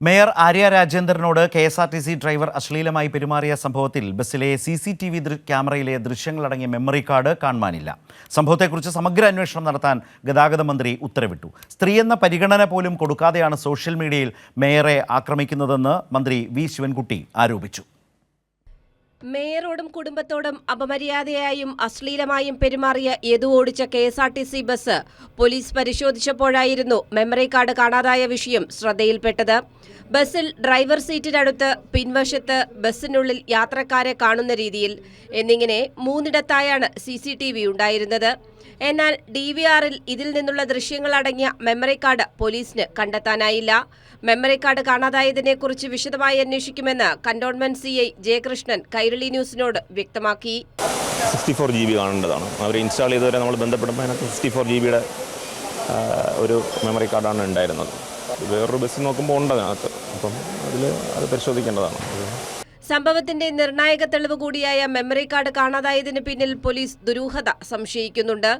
Mayor Arya രാജേന്ദ്രനോട് KSRTC driver അശ്ലീലമായി പെരുമാറിയ സംഭവത്തിൽ ബസ്സിലെ CCTV ക്യാമറയിലെ ദൃശ്യങ്ങളടങ്ങിയ memory card കാണുവാനില്ല. സംഭവത്തെക്കുറിച്ച് സമഗ്ര അന്വേഷണം നടത്താൻ ഗതാഗത മന്ത്രി ഉത്തരവിട്ടു. സ്ത്രീയെന്ന പരിഗണന പോലും കൊടുക്കാതെയാണ് സോഷ്യൽ മീഡിയയിൽ മേയറെ ആക്രമിക്കുന്നതെന്ന് മന്ത്രി വി ശിവൻകുട്ടി ആരോപിച്ചു. മേയറോടും കുടുംബത്തോടും അപമര്യാദയായും അശ്ലീലമായും പെരുമാറിയ യദു ഓടിച്ച കെ.എസ്.ആർ.ടി.സി ബസ് പോലീസ് പരിശോധിച്ചപ്പോഴായിരുന്നു മെമ്മറി കാർഡ് കാണാതായ വിഷയം ശ്രദ്ധയിൽപ്പെട്ടത്. ബസ്സിൽ ഡ്രൈവർ സീറ്റിനടുത്ത്, പിൻവശത്ത്, ബസ്സിനുള്ളിൽ യാത്രക്കാരെ കാണുന്ന രീതിയിൽ എന്നിങ്ങനെ മൂന്നിടത്തായാണ് CCTV ഉണ്ടായിരുന്നത്. എന്നാൽ DVRൽ ഇതിൽ നിന്നുള്ള ദൃശ്യങ്ങളടങ്ങിയ മെമ്മറി കാർഡ് പോലീസിന് കണ്ടെത്താനായില്ല. മെമ്മറി കാർഡ് കാണാതായതിനെക്കുറിച്ച് വിശദമായി അന്വേഷിക്കുമെന്ന് കന്റോൺമെന്റ് CI ജയകൃഷ്ണൻ കൈരളി ന്യൂസിനോട് വ്യക്തമാക്കി. 64 GB കാണേണ്ടതാണ്. അവർ ഇൻസ്റ്റാൾ ചെയ്തവരെ നമ്മൾ ബന്ധപ്പെടുമ്പോൾ അതിനകത്ത് 64 GB ഒരു മെമ്മറി കാർഡാണ് ഉണ്ടായിരുന്നത്. വേറൊരു ബസ് നോക്കുമ്പോൾ ഉണ്ട് അതിനകത്ത്. അപ്പം അത് പരിശോധിക്കേണ്ടതാണ്. സംഭവത്തിന്റെ നിർണായക തെളിവ് കൂടിയായ മെമ്മറി കാർഡ് കാണാതായതിന് പിന്നിൽ പോലീസ് ദുരൂഹത സംശയിക്കുന്നുണ്ട്.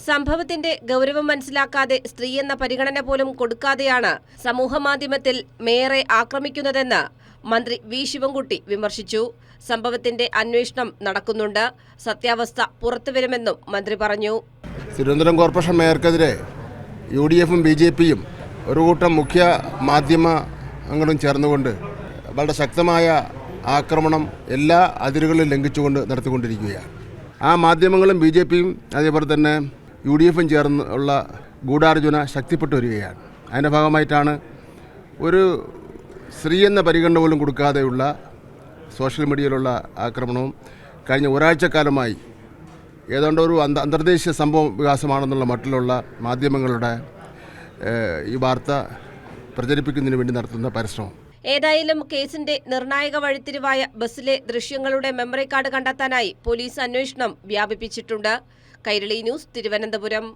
സംഭവത്തിന്റെ ഗൗരവം മനസ്സിലാക്കാതെ, സ്ത്രീയെന്ന പരിഗണന പോലും കൊടുക്കാതെയാണ് സമൂഹമാധ്യമത്തിൽ മേയറെ ആക്രമിക്കുന്നതെന്ന് മന്ത്രി വി ശിവൻകുട്ടി വിമർശിച്ചു. സംഭവത്തിന്റെ അന്വേഷണം നടക്കുന്നുണ്ട്. സത്യാവസ്ഥ പുറത്തുവരുമെന്നും മന്ത്രി പറഞ്ഞു. തിരുവനന്തപുരം കോർപ്പറേഷൻ മേയർക്കെതിരെ UDFും BJPയും ഒരു കൂട്ടം മുഖ്യ മാധ്യമ അംഗങ്ങളും ചേർന്നുകൊണ്ട് വളരെ ശക്തമായ ആക്രമണം എല്ലാ അതിരുകളും ലംഘിച്ചുകൊണ്ട് നടത്തിക്കൊണ്ടിരിക്കുകയാണ്. ആ മാധ്യമങ്ങളും BJPയും അതേപോലെ തന്നെ UDFും ചേർന്നുള്ള ഗൂഢാലോചന ശക്തിപ്പെട്ടു വരികയാണ്. അതിൻ്റെ ഭാഗമായിട്ടാണ് ഒരു സ്ത്രീ എന്ന പരിഗണന പോലും കൊടുക്കാതെയുള്ള സോഷ്യൽ മീഡിയയിലുള്ള ആക്രമണവും കഴിഞ്ഞ ഒരാഴ്ചക്കാലമായി ഏതാണ്ട് ഒരു അന്തർദേശീയ സംഭവ വികാസമാണെന്നുള്ള മട്ടിലുള്ള മാധ്യമങ്ങളുടെ ഈ വാർത്ത പ്രചരിപ്പിക്കുന്നതിന് വേണ്ടി നടത്തുന്ന പരിശ്രമം. ഏതായാലും കേസിന്റെ നിർണായക വഴിത്തിരിവായ ബസ്സിലെ ദൃശ്യങ്ങളുടെ മെമ്മറി കാർഡ് കണ്ടെത്താനായി പോലീസ് അന്വേഷണം വ്യാപിപ്പിച്ചിട്ടുണ്ട്. കൈരളി ന്യൂസ്, തിരുവനന്തപുരം.